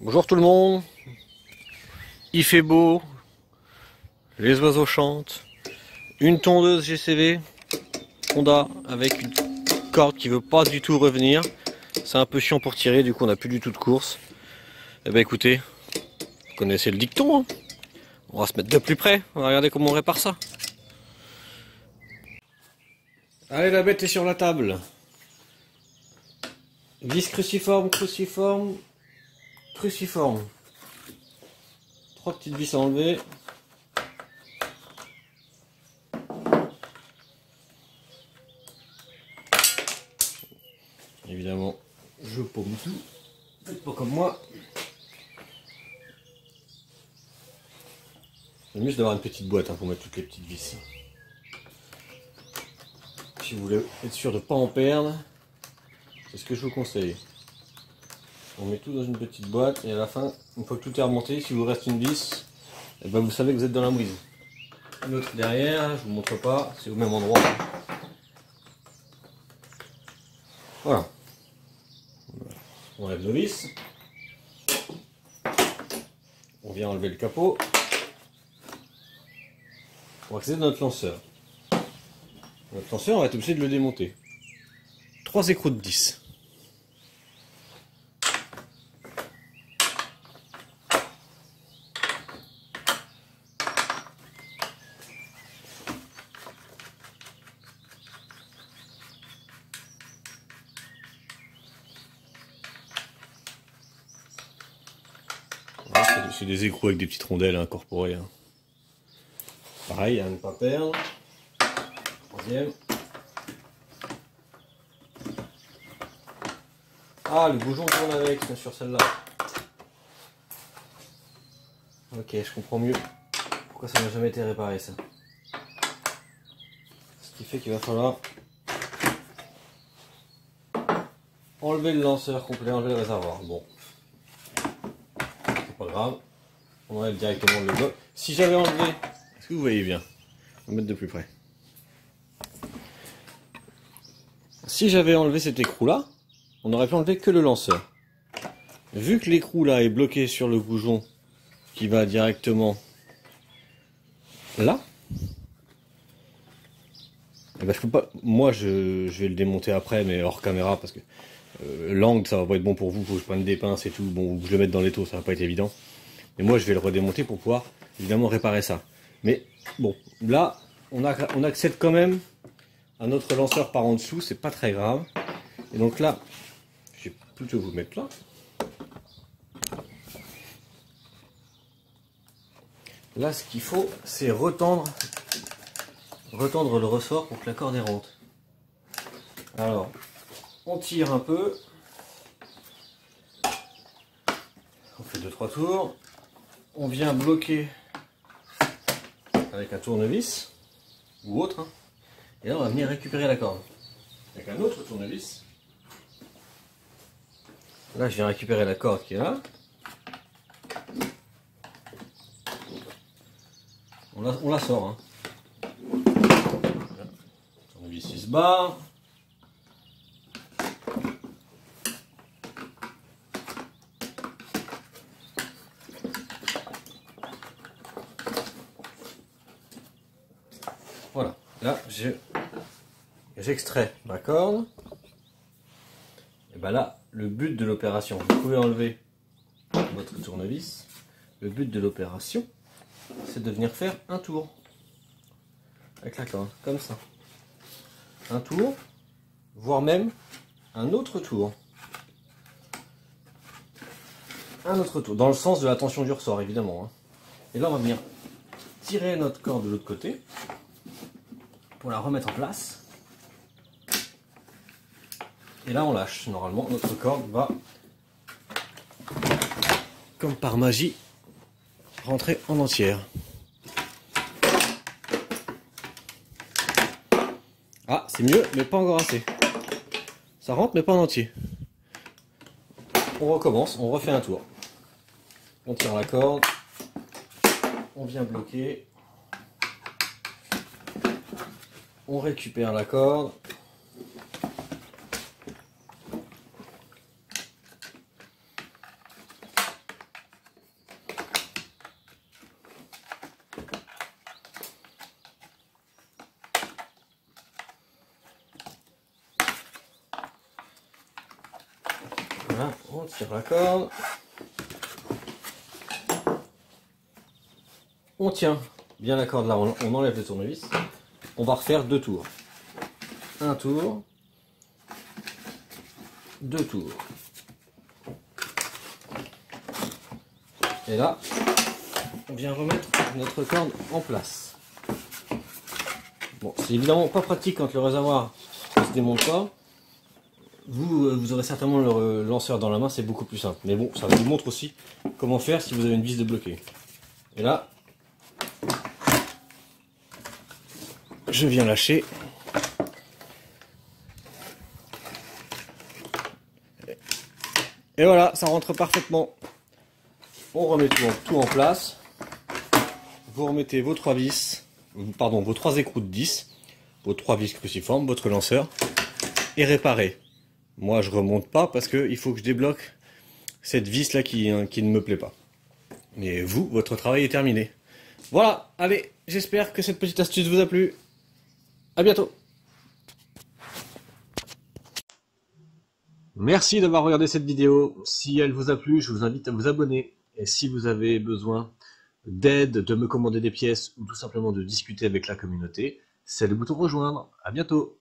Bonjour tout le monde, il fait beau, les oiseaux chantent, une tondeuse GCV Honda avec une corde qui veut pas du tout revenir, c'est un peu chiant pour tirer, du coup on n'a plus du tout de course. Eh ben écoutez, vous connaissez le dicton, hein, on va se mettre de plus près, on va regarder comment on répare ça. Allez, la bête est sur la table. Vis cruciforme, cruciforme, cruciforme. 3 petites vis à enlever. Évidemment, je paume tout. Faites pas comme moi. C'est mieux d'avoir une petite boîte, hein, pour mettre toutes les petites vis. Si vous voulez être sûr de ne pas en perdre, c'est ce que je vous conseille. On met tout dans une petite boîte et à la fin, une fois que tout est remonté, si vous reste une vis, et ben vous savez que vous êtes dans la mouise. Une autre derrière, je vous montre pas, c'est au même endroit. Voilà. On enlève nos vis. On vient enlever le capot. On va accéder à notre lanceur. Notre lanceur, on va être obligé de le démonter. 3 écrous de 10. C'est des écrous avec des petites rondelles incorporées. Hein. Pareil, à ne pas perdre. Troisième. Ah, le bougeon tourne avec, c'est sur celle-là. Ok, je comprends mieux pourquoi ça n'a jamais été réparé, ça. Ce qui fait qu'il va falloir enlever le lanceur complet, enlever le réservoir. Bon, c'est pas grave. On enlève directement le bloc. Si j'avais enlevé, est-ce que vous voyez bien? On va mettre de plus près. Si j'avais enlevé cet écrou-là, on aurait pu enlever que le lanceur. Vu que l'écrou là est bloqué sur le goujon qui va directement là, et ben je peux pas. Moi je vais le démonter après, mais hors caméra parce que l'angle ça va pas être bon pour vous. Faut que je prenne des pinces et tout. Bon, je le mette dans l'étau, ça va pas être évident. Et moi je vais le redémonter pour pouvoir évidemment réparer ça. Mais bon, là on accède quand même à notre lanceur par en dessous, c'est pas très grave. Et donc là, je vais plutôt vous mettre là. Là, ce qu'il faut, c'est retendre le ressort pour que la corde rentre. Alors, on tire un peu. On fait 2-3 tours. On vient bloquer avec un tournevis ou autre. Hein. Et là, on va venir récupérer la corde avec un autre tournevis. Là, je viens récupérer la corde qui est là. On la sort. Hein. Le tournevis il se barre. Voilà. Là, j'extrais ma corde. Et ben là, le but de l'opération, vous pouvez enlever votre tournevis. Le but de l'opération, c'est de venir faire un tour avec la corde, comme ça. Un tour, voire même un autre tour. Un autre tour, dans le sens de la tension du ressort, évidemment. Hein. Et là, on va venir tirer notre corde de l'autre côté pour la remettre en place. Et là, on lâche. Normalement, notre corde va, comme par magie, rentrer en entière. Ah, c'est mieux, mais pas encore assez. Ça rentre, mais pas en entier. On recommence, on refait un tour. On tire la corde. On vient bloquer. On récupère la corde. On tire la corde. On tient bien la corde là, on enlève le tournevis. On va refaire 2 tours. Un tour. 2 tours. Et là, on vient remettre notre corde en place. Bon, c'est évidemment pas pratique quand le réservoir ne se démonte pas. Vous aurez certainement le lanceur dans la main, c'est beaucoup plus simple. Mais bon, ça vous montre aussi comment faire si vous avez une vis de bloqué. Et là, je viens lâcher. Et voilà, ça rentre parfaitement. On remet tout en place. Vous remettez vos 3 vis, pardon, vos 3 écrous de 10, vos 3 vis cruciformes, votre lanceur, et réparez. Moi, je remonte pas parce qu'il faut que je débloque cette vis là qui ne me plaît pas. Mais vous, votre travail est terminé. Voilà, allez, j'espère que cette petite astuce vous a plu. À bientôt. Merci d'avoir regardé cette vidéo. Si elle vous a plu, je vous invite à vous abonner. Et si vous avez besoin d'aide, de me commander des pièces ou tout simplement de discuter avec la communauté, c'est le bouton rejoindre. À bientôt.